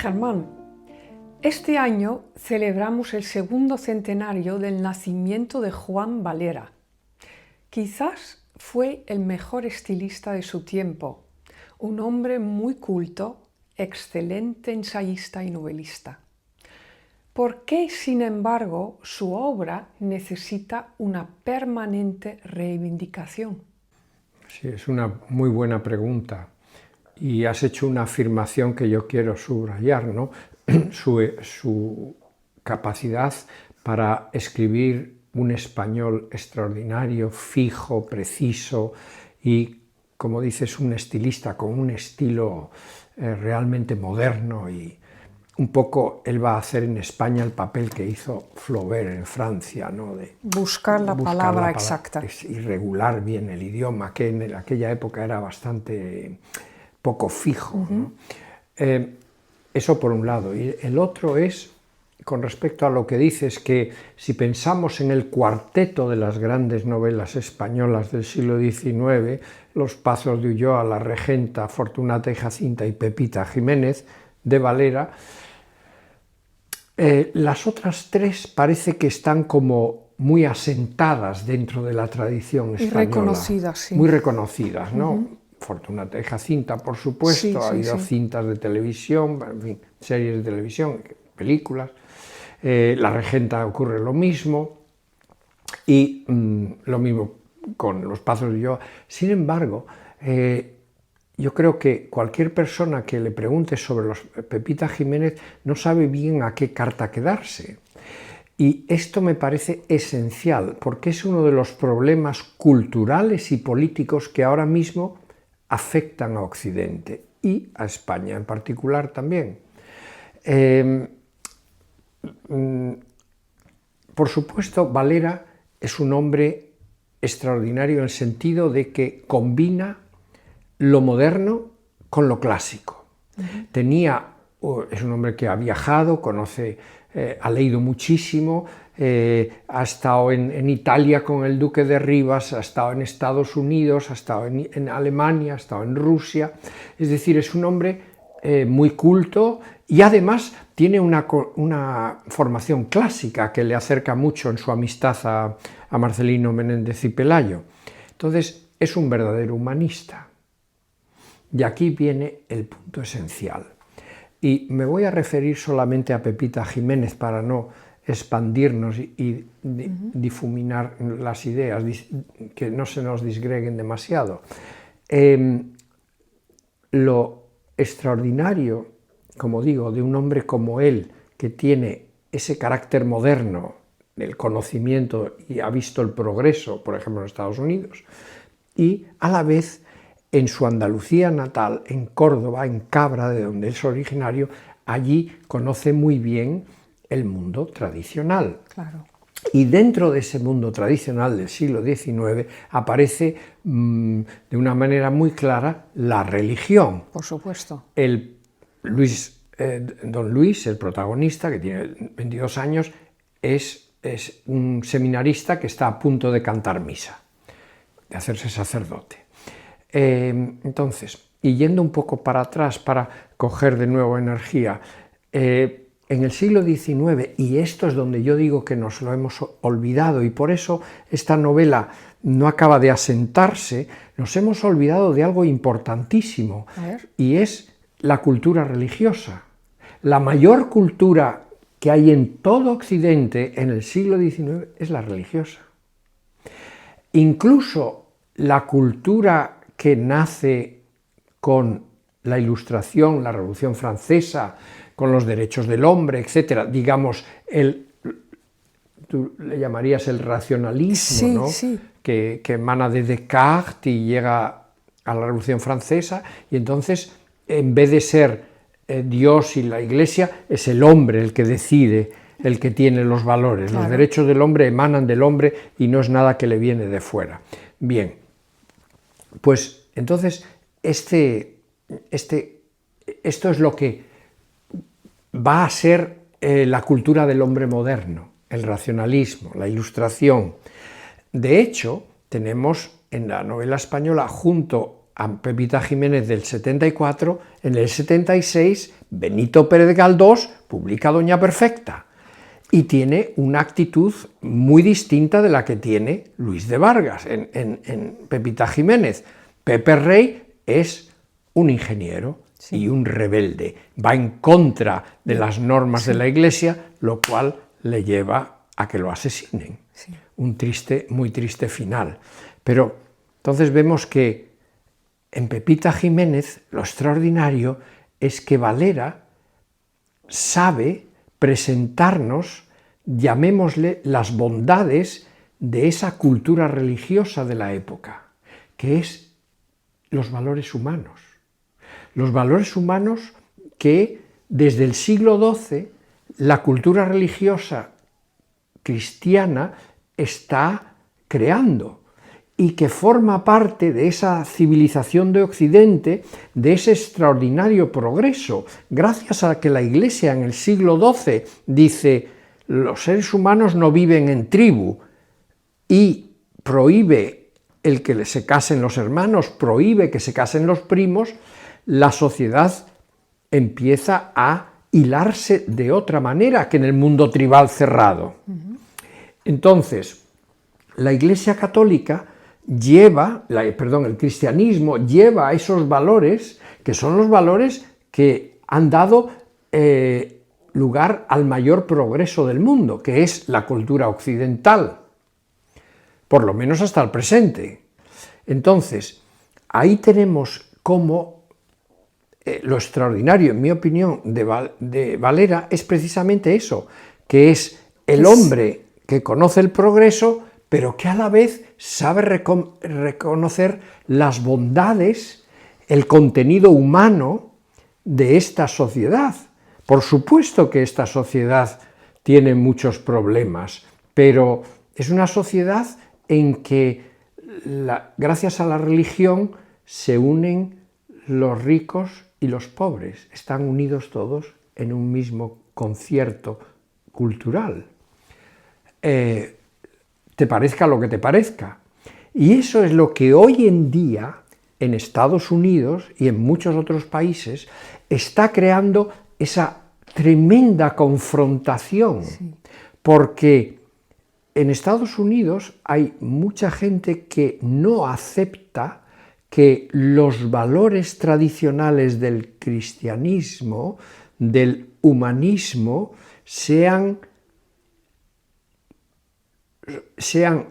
Germán, este año celebramos el segundo centenario del nacimiento de Juan Valera. Quizás fue el mejor estilista de su tiempo, un hombre muy culto, excelente ensayista y novelista. ¿Por qué, sin embargo, su obra necesita una permanente reivindicación? Sí, es una muy buena pregunta y has hecho una afirmación que yo quiero subrayar, ¿no? Su capacidad para escribir un español extraordinario, fijo, preciso y, como dices, un estilista con un estilo realmente moderno, y un poco él va a hacer en España el papel que hizo Flaubert en Francia, ¿no? De buscar la palabra exacta. Y regular bien el idioma, que en aquella época era bastante poco fijo, ¿no? Eso por un lado. Y el otro es, con respecto a lo que dices, que si pensamos en el cuarteto de las grandes novelas españolas del siglo XIX, Los Pazos de Ulloa, La Regenta, Fortunata y Jacinta y Pepita Jiménez, de Valera, las otras tres parece que están como muy asentadas dentro de la tradición española. Y reconocidas, sí. Muy reconocidas, ¿no? Fortunata y Jacinta, por supuesto, Sí, ha habido sí. cintas de televisión, en fin, series de televisión, películas. La Regenta ocurre lo mismo, y lo mismo con Los Pazos de Ulloa. Sin embargo, yo creo que cualquier persona que le pregunte sobre los Pepita Jiménez no sabe bien a qué carta quedarse. Y esto me parece esencial, porque es uno de los problemas culturales y políticos que ahora mismo afectan a Occidente y a España en particular también. Por supuesto, Valera es un hombre extraordinario en el sentido de que combina lo moderno con lo clásico. Es un hombre que ha viajado, conoce, ha leído muchísimo, ha estado en Italia con el duque de Rivas, ha estado en Estados Unidos, ha estado en Alemania, ha estado en Rusia. Es decir, es un hombre muy culto y además tiene una formación clásica que le acerca mucho en su amistad a Marcelino Menéndez y Pelayo. Entonces, es un verdadero humanista. Y aquí viene el punto esencial. Y me voy a referir solamente a Pepita Jiménez para no expandirnos y difuminar las ideas, que no se nos disgreguen demasiado. Lo extraordinario, como digo, de un hombre como él, que tiene ese carácter moderno del conocimiento y ha visto el progreso, por ejemplo, en Estados Unidos, y a la vez en su Andalucía natal, en Córdoba, en Cabra, de donde es originario, allí conoce muy bien el mundo tradicional. Claro. Y dentro de ese mundo tradicional del siglo XIX aparece de una manera muy clara la religión. Por supuesto. Don Luis, el protagonista, que tiene 22 años, es un seminarista que está a punto de cantar misa, de hacerse sacerdote. Entonces, y yendo un poco para atrás para coger de nuevo energía, en el siglo XIX, y esto es donde yo digo que nos lo hemos olvidado, y por eso esta novela no acaba de asentarse, nos hemos olvidado de algo importantísimo, y es la cultura religiosa. La mayor cultura que hay en todo Occidente en el siglo XIX es la religiosa. Incluso la cultura que nace con la Ilustración, la Revolución Francesa, con los derechos del hombre, etc., digamos, tú le llamarías el racionalismo, sí, ¿no? Sí. Que emana de Descartes y llega a la Revolución Francesa, y entonces, en vez de ser Dios y la Iglesia, es el hombre el que decide, el que tiene los valores. Claro. Los derechos del hombre emanan del hombre y no es nada que le viene de fuera. Bien, pues entonces esto es lo que va a ser la cultura del hombre moderno, el racionalismo, la Ilustración. De hecho, tenemos en la novela española, junto a Pepita Jiménez del 74, en el 76 Benito Pérez Galdós publica Doña Perfecta y tiene una actitud muy distinta de la que tiene Luis de Vargas en Pepita Jiménez. Pepe Rey es un ingeniero y un rebelde, va en contra de las normas de la Iglesia, lo cual le lleva a que lo asesinen. Un muy triste final. Pero entonces vemos que en Pepita Jiménez lo extraordinario es que Valera sabe presentarnos, llamémosle, las bondades de esa cultura religiosa de la época, que es los valores humanos. Los valores humanos que desde el siglo XII la cultura religiosa cristiana está creando y que forma parte de esa civilización de Occidente, de ese extraordinario progreso, gracias a que la Iglesia en el siglo XII dice los seres humanos no viven en tribu y prohíbe el que se casen los hermanos, prohíbe que se casen los primos, la sociedad empieza a hilarse de otra manera que en el mundo tribal cerrado. Entonces, la Iglesia Católica el cristianismo lleva esos valores, que son los valores que han dado lugar al mayor progreso del mundo, que es la cultura occidental, por lo menos hasta el presente. Entonces, ahí tenemos cómo lo extraordinario, en mi opinión, de Valera es precisamente eso, que es el hombre que conoce el progreso, pero que a la vez sabe reconocer las bondades, el contenido humano de esta sociedad. Por supuesto que esta sociedad tiene muchos problemas, pero es una sociedad en que, gracias a la religión, se unen los ricos y los pobres, están unidos todos en un mismo concierto cultural. Te parezca lo que te parezca. Y eso es lo que hoy en día en Estados Unidos y en muchos otros países está creando esa tremenda confrontación, porque en Estados Unidos hay mucha gente que no acepta que los valores tradicionales del cristianismo, del humanismo, sean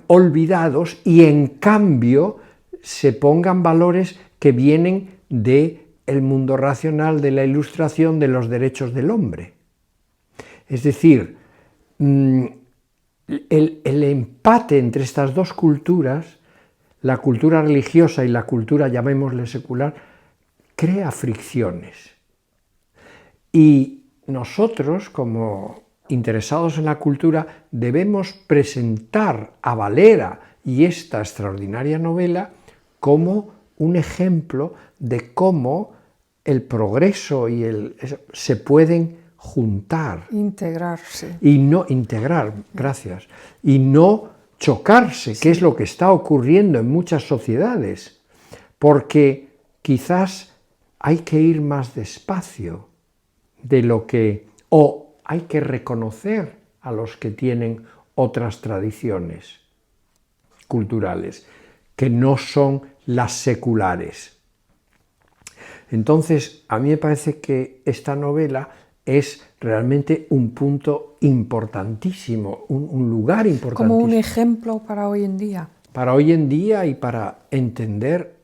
olvidados y en cambio se pongan valores que vienen del mundo racional, de la Ilustración, de los derechos del hombre. Es decir, el empate entre estas dos culturas, la cultura religiosa y la cultura, llamémosle secular, crea fricciones. Y nosotros, como interesados en la cultura, debemos presentar a Valera y esta extraordinaria novela como un ejemplo de cómo el progreso y se pueden juntar. Integrarse. Y no y no chocarse, que es lo que está ocurriendo en muchas sociedades, porque quizás hay que ir más despacio o hay que reconocer a los que tienen otras tradiciones culturales, que no son las seculares. Entonces, a mí me parece que esta novela es realmente un punto importantísimo, un lugar importantísimo. Como un ejemplo para hoy en día. Para hoy en día y para entender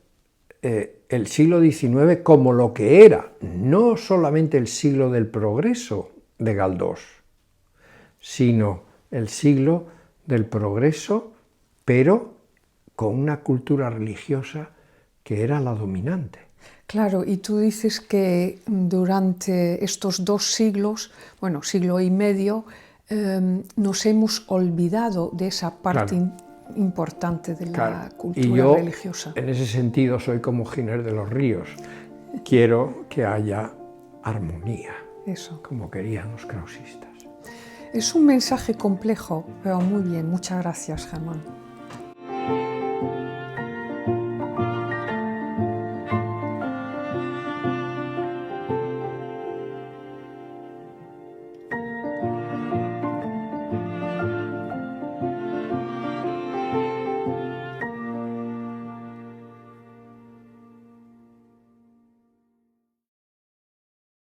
el siglo XIX como lo que era, no solamente el siglo del progreso de Galdós, sino el siglo del progreso, pero con una cultura religiosa que era la dominante. Claro, y tú dices que durante estos 2 siglos, bueno, siglo y medio, nos hemos olvidado de esa parte importante de la cultura y yo, religiosa. En ese sentido, soy como Giner de los Ríos. Quiero que haya armonía, como querían los krausistas. Es un mensaje complejo, pero muy bien. Muchas gracias, Germán.